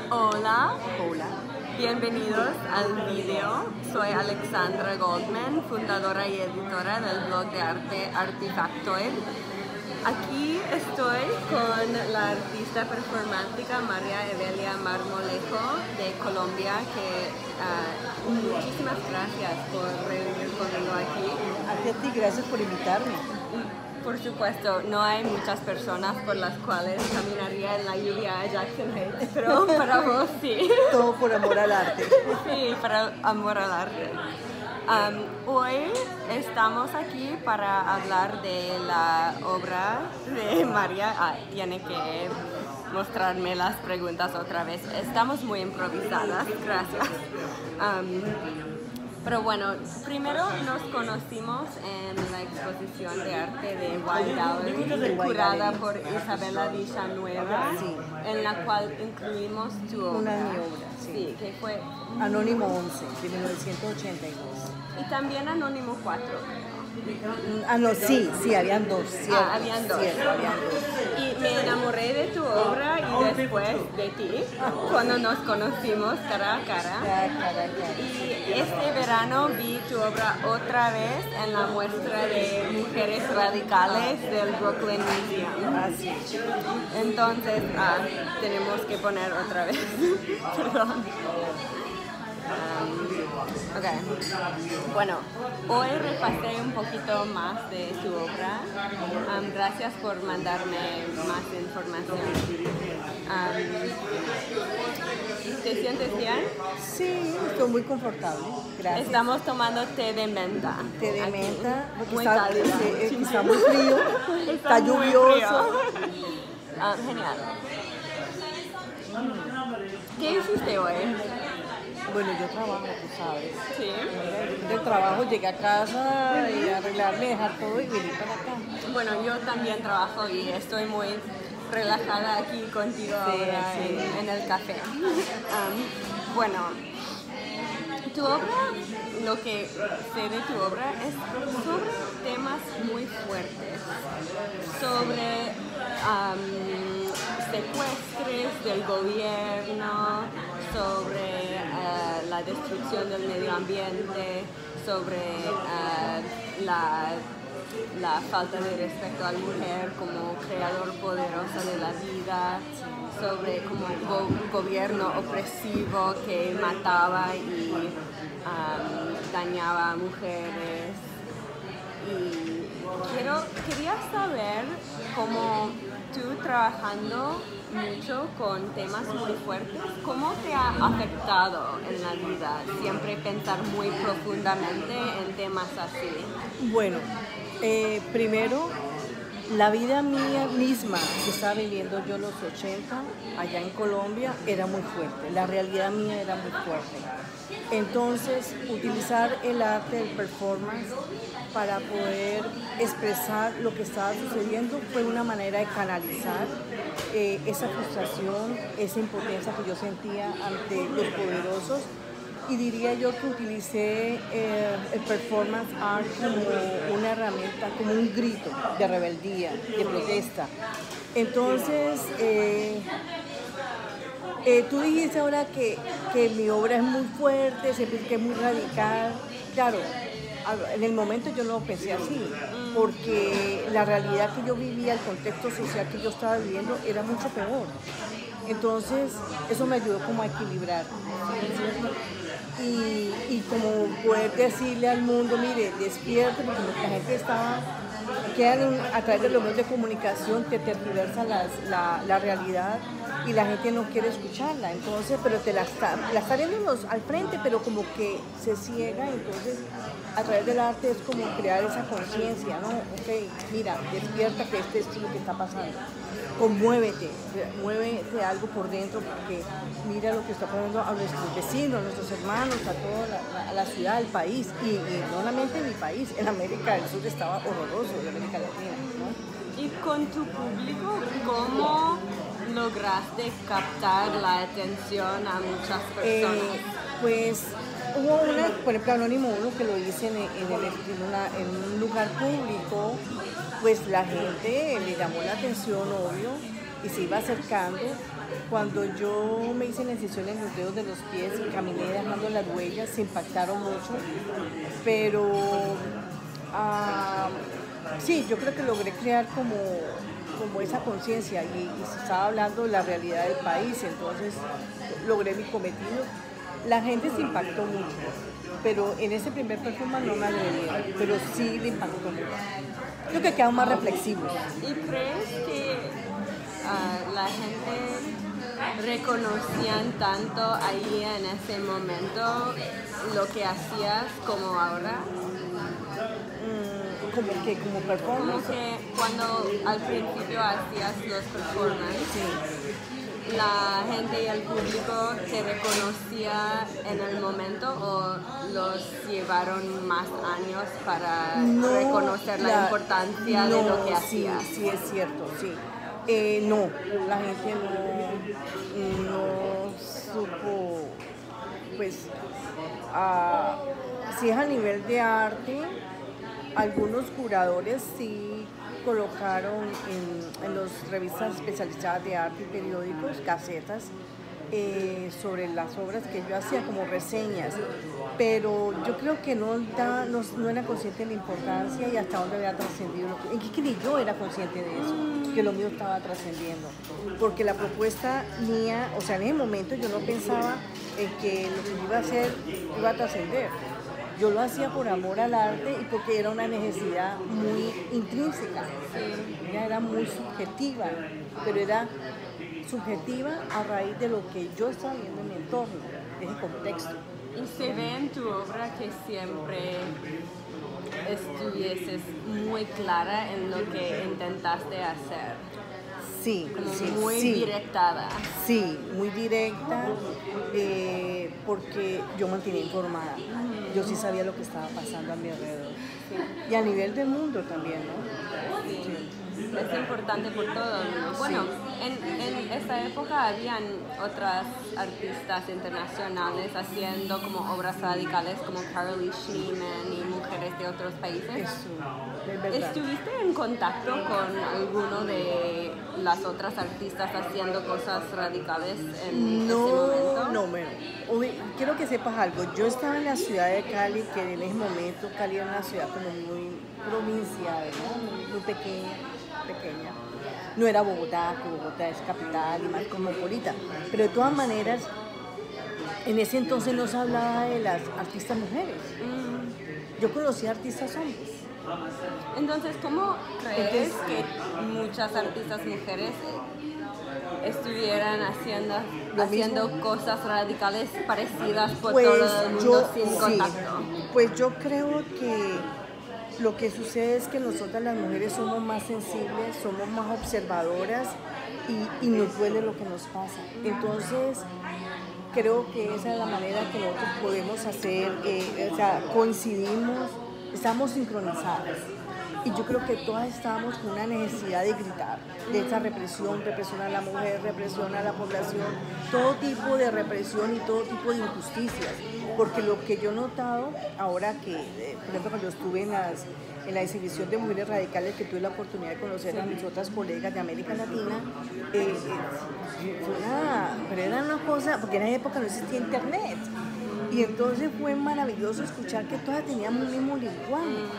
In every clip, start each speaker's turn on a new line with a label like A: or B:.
A: Hola,
B: Hola.
A: bienvenidos al video. Soy Alexandra Goldman, fundadora y editora del blog de arte Artifactoid. Aquí estoy con la artista performática María Evelia Marmolejo de Colombia, que muchísimas gracias por reunir conmigo aquí.
B: A ti, gracias por invitarme.
A: Por supuesto, no hay muchas personas por las cuales caminaría en la lluvia a Jackson Heights, pero para vos sí.
B: Todo por amor al arte.
A: Sí, para amor al arte. Hoy estamos aquí para hablar de la obra de María. Tiene que mostrarme las preguntas otra vez. Estamos muy improvisadas, gracias. Pero bueno, primero nos conocimos en la exposición de arte de Wild Gallery, curada por Isabela Villanueva,
B: Sí.
A: en la cual incluimos tu obra.
B: Una de mi obra,
A: Sí, que fue...
B: Anónimo 11, de 1982.
A: Y también Anónimo 4.
B: No, sí, habían dos. Cierto,
A: Habían dos.
B: Cierto, habían dos.
A: Y me enamoré de tu obra y después de ti, cuando nos conocimos cara a cara. Y este verano vi tu obra otra vez en la muestra de mujeres radicales del Brooklyn Museum.
B: Así.
A: Entonces, tenemos que poner otra vez. Perdón. Ok. Bueno, hoy repasé un poquito más de tu obra. Gracias por mandarme más información. ¿Te sientes bien?
B: Sí, estoy muy confortable. Gracias.
A: Estamos tomando té de menta.
B: Té de
A: aquí.
B: menta, porque
A: Muy
B: está,
A: cálida.
B: está muy frío, está
A: muy
B: lluvioso.
A: frío. Genial. ¿Qué hiciste hoy?
B: Bueno, yo trabajo, tú sabes.
A: Sí.
B: Del trabajo llegué a casa y arreglarme, dejar todo y venir para acá.
A: Bueno, yo también trabajo y estoy muy relajada aquí contigo ahora
B: sí.
A: en el café. Bueno, tu obra, lo que sé de tu obra es sobre temas muy fuertes, sobre secuestres del gobierno, sobre la destrucción del medio ambiente, sobre la falta de respeto a la mujer como creador poderosa de la vida, sobre como un gobierno opresivo que mataba y dañaba a mujeres. Y quería saber cómo tú, trabajando mucho con temas muy fuertes, ¿cómo te ha afectado en la vida siempre pensar muy profundamente en temas así?
B: Bueno, primero, la vida mía misma que estaba viviendo yo en los 80 allá en Colombia era muy fuerte, la realidad mía era muy fuerte. Entonces, utilizar el arte del performance para poder expresar lo que estaba sucediendo fue una manera de canalizar esa frustración, esa impotencia que yo sentía ante los poderosos. Y diría yo que utilicé el performance art como una herramienta, como un grito de rebeldía, de protesta. Entonces, tú dijiste ahora que mi obra es muy fuerte, que es muy radical. Claro, en el momento yo no lo pensé así, porque la realidad que yo vivía, el contexto social que yo estaba viviendo era mucho peor. Entonces, eso me ayudó como a equilibrar. Y como poder decirle al mundo, mire, despierte, porque la gente quedan a través de los medios de comunicación, te tergiversa la realidad y la gente no quiere escucharla. Entonces, pero la está viendo al frente, pero como que se ciega. Entonces, a través del arte es como crear esa conciencia, ¿no? Ok, mira, despierta que este es lo que está pasando. Conmuévete, muévete algo por dentro, porque mira lo que está pasando a nuestros vecinos, a nuestros hermanos, a toda la ciudad, el país, y no solamente en mi país, en América del Sur estaba horroroso, en América Latina, ¿no?
A: Y con tu público, ¿cómo lograste captar la atención a muchas personas?
B: Pues hubo por ejemplo, Anónimo 1, que lo hice en un lugar público, pues la gente le llamó la atención, obvio, y se iba acercando. Cuando yo me hice la incisión en los dedos de los pies y caminé dejando las huellas, se impactaron mucho, pero sí, yo creo que logré crear como esa conciencia y se estaba hablando de la realidad del país, entonces logré mi cometido. La gente se impactó mucho, pero en ese primer performance no me agredí, pero sí le impactó mucho. Creo que quedaron más reflexivos.
A: ¿Y crees que la gente reconocían tanto ahí en ese momento lo que hacías como ahora?
B: Como performance.
A: Como que cuando al principio hacías los performances,
B: Sí.
A: ¿la gente y el público te reconocía en el momento o los llevaron más años para reconocer la importancia de lo que hacías?
B: Sí, es cierto, sí. No, la gente no supo, pues, si es a nivel de arte, algunos curadores sí colocaron en las revistas especializadas de arte y periódicos, gacetas, sobre las obras que yo hacía como reseñas, pero yo creo que no era consciente de la importancia y hasta dónde había trascendido. Es que ni yo era consciente de eso, que lo mío estaba trascendiendo, porque la propuesta mía, o sea, en ese momento yo no pensaba en que lo que yo iba a hacer iba a trascender. Yo lo hacía por amor al arte y porque era una necesidad muy intrínseca. Ella era muy subjetiva, pero era subjetiva a raíz de lo que yo estaba viendo en mi entorno, de ese contexto.
A: Y se ve en tu obra que siempre estuvieses muy clara en lo que intentaste hacer.
B: Sí,
A: como muy directada.
B: Sí, muy directa, porque yo mantenía informada. Yo sí sabía lo que estaba pasando a mi alrededor.
A: Sí.
B: Y a nivel del mundo también, ¿no?
A: Sí. Es importante por todo el mundo. Bueno, en esa época habían otras artistas internacionales haciendo como obras radicales como Carolee Schneemann y mujeres de otros países.
B: Eso, es verdad.
A: ¿Estuviste en contacto con alguno de las otras artistas haciendo cosas radicales en ese momento?
B: No, bueno, quiero que sepas algo. Yo estaba en la ciudad de Cali, que en ese momento Cali era una ciudad como muy provincial, ¿no? Muy pequeña. No era Bogotá, que Bogotá es capital y más cosmopolita, pero de todas maneras, en ese entonces no se hablaba de las artistas mujeres. Yo conocía artistas hombres.
A: Entonces, ¿cómo crees que muchas artistas mujeres estuvieran haciendo cosas radicales parecidas por todo el mundo sin contacto?
B: Pues yo creo que lo que sucede es que nosotras las mujeres somos más sensibles, somos más observadoras y nos duele lo que nos pasa. Entonces, creo que esa es la manera que nosotros podemos hacer, o sea, coincidimos, estamos sincronizadas. Y yo creo que todas estábamos con una necesidad de gritar, de esa represión a la mujer, represión a la población, todo tipo de represión y todo tipo de injusticias. Porque lo que yo he notado ahora que, por ejemplo, cuando estuve en la exhibición de mujeres radicales, que tuve la oportunidad de conocer a mis otras colegas de América Latina, pero era una cosa, porque en esa época no existía internet. Y entonces fue maravilloso escuchar que todas teníamos un mismo lenguaje.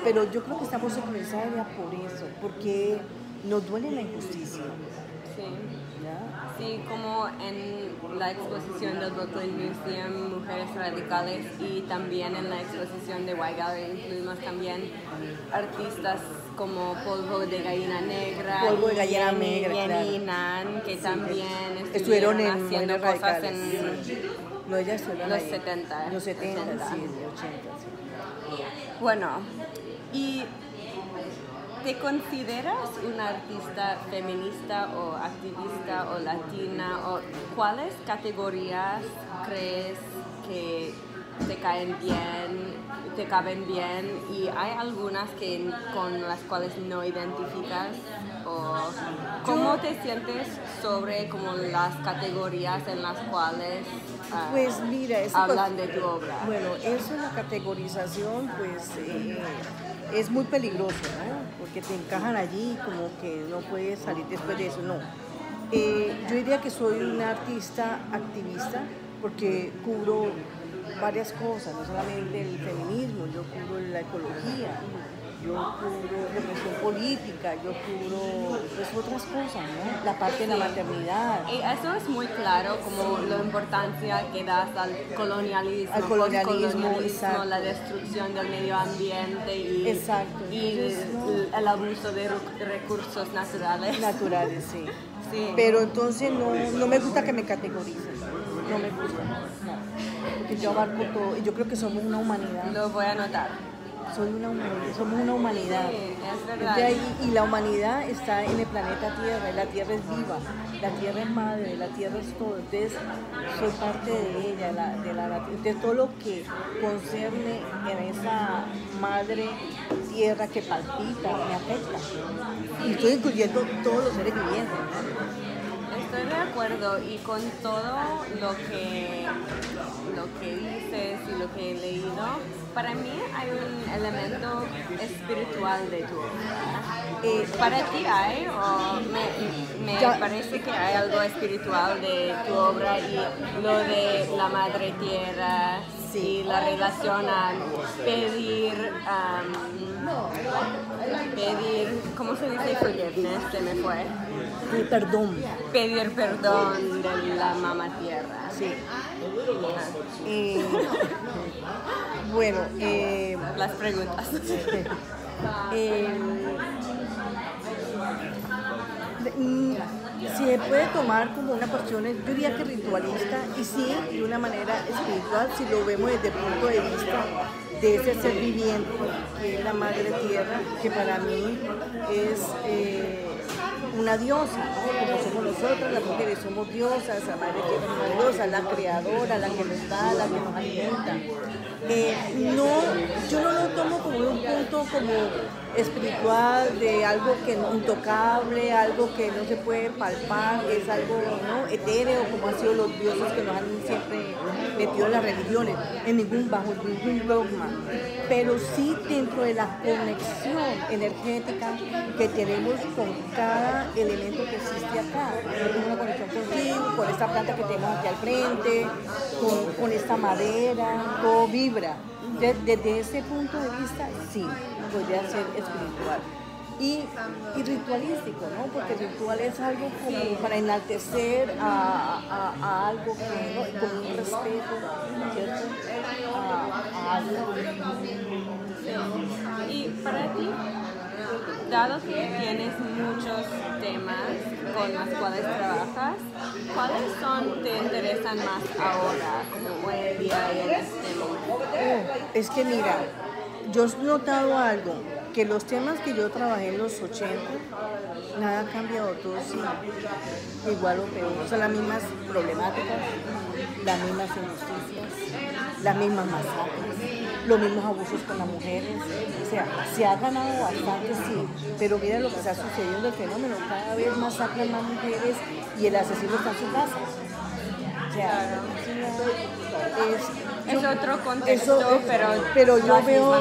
B: Pero yo creo que estamos sincronizadas ya por eso, porque nos duele la injusticia.
A: Sí.
B: ¿Ya?
A: Sí, como en la exposición del Brooklyn Museum, Mujeres Radicales, y también en la exposición de White Gallery incluimos también artistas como Polvo de Gallina Negra, Jenny Nan, que también estuvieron haciendo cosas en
B: no, ella estuvo
A: los 70.
B: Los 70, sí, los 80, sí.
A: Bueno, ¿y te consideras una artista feminista o activista o latina? O ¿cuáles categorías crees que te caen bien, te caben bien? ¿Y hay algunas con las cuales no identificas? ¿O cómo te sientes sobre como las categorías en las cuales
B: pues mira,
A: hablan de tu obra?
B: Bueno, eso es la categorización, pues es muy peligroso, ¿no? Porque te encajan allí como que no puedes salir después de eso, no. Yo diría que soy una artista activista porque cubro varias cosas, no solamente el feminismo, yo cubro la ecología, yo cubro represión política, yo cubro pues, otras cosas, ¿no? La parte de la maternidad.
A: Y eso es muy claro, como la importancia que das al colonialismo,
B: Exacto.
A: la destrucción del medio ambiente y,
B: Exacto.
A: el abuso de recursos naturales.
B: Naturales, sí.
A: Sí.
B: Pero entonces no me gusta que me categoricen, no me gusta, no. Porque yo abarco todo y yo creo que somos una humanidad.
A: Lo voy a anotar.
B: Somos una humanidad.
A: Sí, es verdad.
B: Y la humanidad está en el planeta Tierra, y la Tierra es viva, la Tierra es madre, la Tierra es todo. Entonces, soy parte de ella, de la naturaleza. Entonces, todo lo que concierne en esa madre Tierra que palpita me afecta. Y estoy incluyendo todos los seres vivientes, ¿no?
A: Estoy de acuerdo y con todo lo que dices y lo que he leído, para mí hay un elemento espiritual de tu obra. ¿Para ti hay o me parece que hay algo espiritual de tu obra y lo de la madre tierra y la relación a pedir, ¿cómo se dice forgiveness? Se me fue.
B: Perdón.
A: Pedir perdón de la mamá tierra.
B: Sí. Bueno,
A: las preguntas.
B: Se puede tomar como una cuestión, yo diría que ritualista, y sí, de una manera espiritual, si lo vemos desde el punto de vista de ese ser viviente, que es la madre tierra, que para mí es una diosa, ¿no? Como somos nosotras, las mujeres somos diosas, la madre tierra es una diosa, la creadora, la que nos da, la que nos alimenta. Yo no lo tomo como un punto como espiritual de algo que no intocable, algo que no se puede palpar, es algo ¿no? etéreo, como han sido los dioses que nos han siempre metido en las religiones, bajo ningún dogma, pero sí dentro de la conexión energética que tenemos con cada elemento que existe acá. Yo tengo una conexión contigo, con esta planta que tenemos aquí al frente, con esta madera, todo vibra. Desde ese punto de vista, sí, podría ser espiritual. Y ritualístico, ¿no? Porque el ritual es algo como para enaltecer a algo que, ¿no? Con un respeto, ¿cierto? A algo.
A: Y para ti, dado que tienes muchos temas con los cuales trabajas, ¿cuáles te interesan más ahora, como hoy en día y en este momento?
B: Es que mira, yo he notado algo, que los temas que yo trabajé en los 80, nada ha cambiado, todo sí, igual o peor. O sea, las mismas problemáticas, las mismas injusticias, las mismas masacres, los mismos abusos con las mujeres. O sea, se ha ganado bastante, sí, pero mira lo que está sucediendo, el fenómeno, cada vez masacran más mujeres y el asesino está en su casa. O sea,
A: es otro contexto,
B: pero yo veo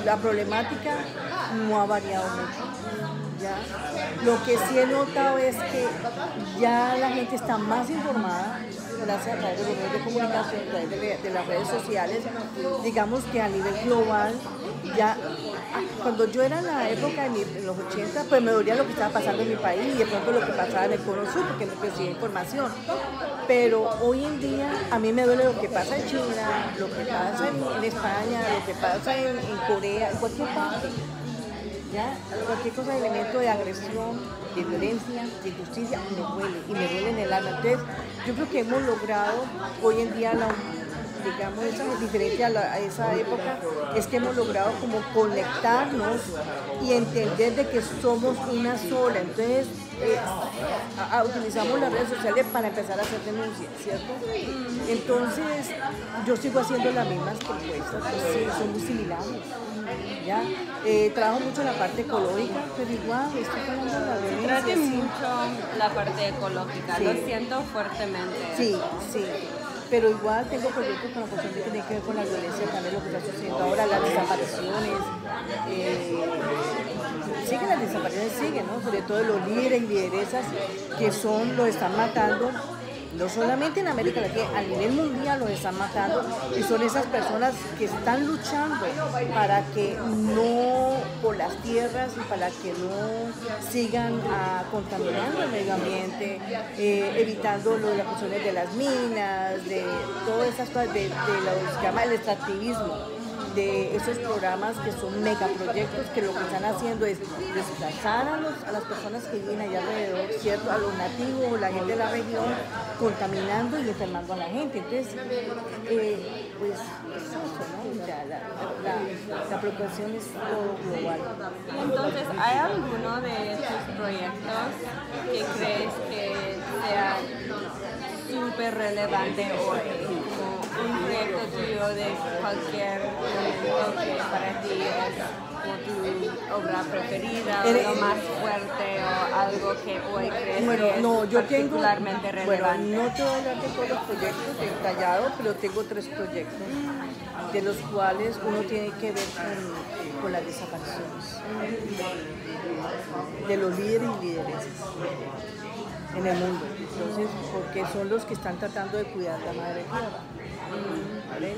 B: la problemática no ha variado mucho. ¿Ya? Lo que sí he notado es que ya la gente está más informada gracias a través de los medios de comunicación, a través de las redes sociales. Digamos que a nivel global, ya cuando yo era en la época de los 80, pues me dolía lo que estaba pasando en mi país y de pronto lo que pasaba en el Cono Sur, porque no recibía información. Pero hoy en día a mí me duele lo que pasa en China, lo que pasa en España, lo que pasa en Corea, en cualquier parte. ¿Ya? Cualquier cosa de elemento de agresión, de violencia, de injusticia, me duele en el alma. Entonces, yo creo que hemos logrado hoy en día, digamos, esa diferencia a esa época, es que hemos logrado como conectarnos y entender de que somos una sola. Entonces, utilizamos las redes sociales para empezar a hacer denuncias, ¿cierto? Entonces, yo sigo haciendo las mismas propuestas, pues sí, son muy similares. ¿Ya? Trabajo mucho en la parte ecológica, pero igual estoy hablando de la violencia.
A: Trate mucho la parte ecológica, sí. Lo siento fuertemente.
B: Sí, sí. pero igual tengo proyectos con la cuestión que tiene que ver con la violencia, también lo que está sucediendo ahora, las desapariciones. Siguen las desapariciones, siguen, ¿no? Sobre todo los líderes y lideresas que los están matando, no solamente en América Latina, a nivel mundial los están matando, y son esas personas que están luchando para que no, por las tierras y para que no sigan contaminando el medio ambiente, evitando las cuestiones de las minas, de todas esas cosas, de lo que llama el extractivismo, de esos programas que son megaproyectos que lo que están haciendo es desplazar a las personas que viven allá alrededor, ¿cierto? A los nativos, la gente de la región, contaminando y enfermando a la gente. Entonces, pues es eso, ¿no? O sea, la preocupación es todo global.
A: Entonces, ¿hay alguno de tus proyectos que crees que sea súper relevante hoy? Un proyecto tuyo de cualquier momento que para ti es como tu obra preferida o lo más fuerte o algo que hoy crees que es particularmente relevante.
B: Bueno, no te voy a hablar de todos los proyectos detallados, pero tengo 3 proyectos, de los cuales uno tiene que ver con las desapariciones de los líderes y lideresas en el mundo. Entonces, porque son los que están tratando de cuidar la madre tierra. ¿Vale?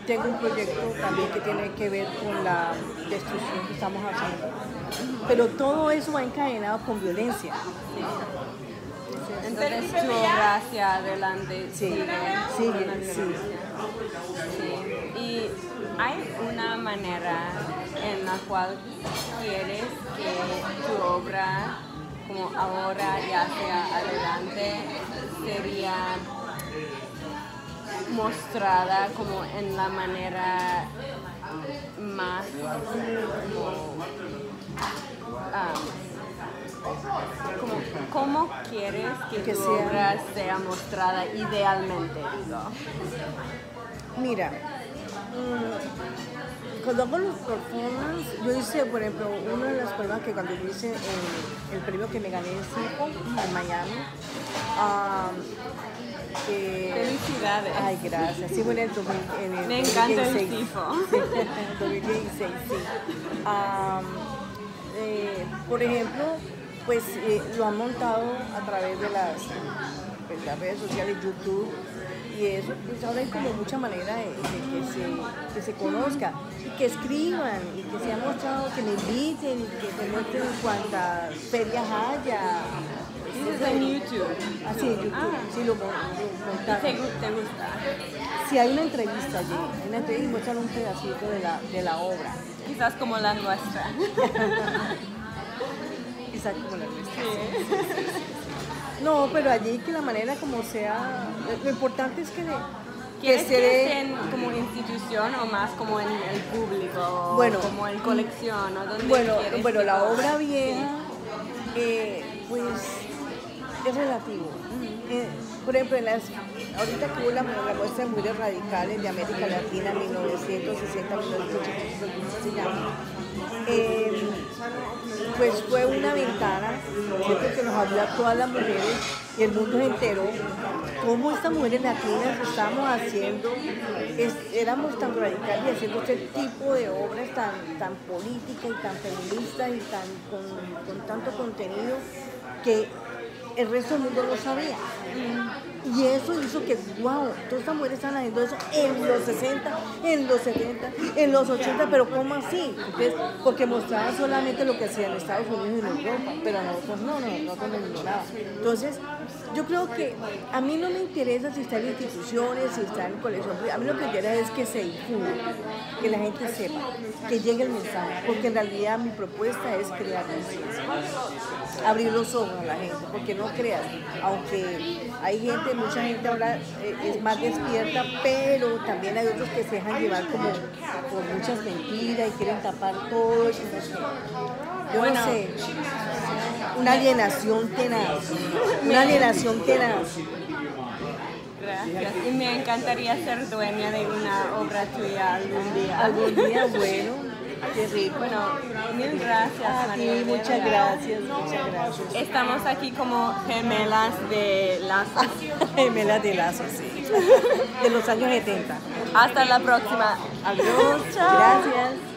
B: Tengo un proyecto también que tiene que ver con la destrucción que estamos haciendo, pero todo eso va encadenado con violencia.
A: Entonces tu obra hacia adelante sigue. Y hay una manera en la cual quieres que tu obra, como ahora y hacia adelante, sería mostrada como en la manera más ¿cómo quieres que tu obra sea mostrada idealmente?
B: Mira, cuando hago los performances, yo hice, por ejemplo, una de las pruebas que cuando yo hice el premio que me gané en CIPO, en Miami,
A: felicidades.
B: Ay, gracias. Sí, bueno,
A: me encanta el CIFO.
B: Sí, 2016, sí. Por ejemplo, pues lo han montado a través de las redes sociales, YouTube, y eso, pues ahora hay como mucha manera de que se conozca, y que escriban, y que se ha mostrado, que me inviten, y que se muestren cuantas ferias haya.
A: ¿Es en YouTube?
B: Sí, en YouTube, sí lo montaron.
A: ¿Te gusta?
B: Sí, hay una entrevista allí, y muestran un pedacito de la obra.
A: Quizás como la nuestra.
B: Quizás como la nuestra. Sí. No, pero allí que la manera como sea, lo importante es que
A: ¿Quieres que estén como institución o más como en el público?
B: Bueno,
A: como en colección, ¿o dónde
B: bueno, la obra vieja, pues es relativo. Por ejemplo, ahorita que hubo la muestra de mujeres radicales de América Latina, 1960, 1980, se llama. Pues fue una ventana, ¿cierto?, que nos abrió a todas las mujeres y el mundo se enteró cómo estas mujeres latinas estábamos haciendo, éramos tan radicales y haciendo este tipo de obras tan políticas y tan feministas y con tanto contenido que el resto del mundo no sabía. Y eso hizo que, wow, todas estas mujeres están haciendo eso en los 60, en los 70, en los 80, pero ¿cómo así? Entonces, porque mostraban solamente lo que hacían en Estados Unidos y en Europa, pero nosotros nosotros no vimos nada. Entonces, yo creo que a mí no me interesa si está en instituciones, si está en colección, a mí lo que me interesa es que se difunda, que la gente sepa, que llegue el mensaje, porque en realidad mi propuesta es crear conciencia, abrir los ojos a la gente, porque no creas, aunque hay gente, mucha gente ahora es más despierta, pero también hay otros que se dejan llevar como por muchas mentiras y quieren tapar todo. Yo no sé, una alienación tenaz,
A: Gracias. Y me encantaría ser dueña de una obra tuya algún día.
B: Algún día, bueno. Qué rico.
A: Bueno, mil gracias.
B: A ti,
A: María,
B: muchas gracias, muchas gracias.
A: Estamos aquí como gemelas de lazos.
B: Gemelas de lazos, sí. De los años 70.
A: Hasta la próxima.
B: Adiós.
A: Chao.
B: Gracias.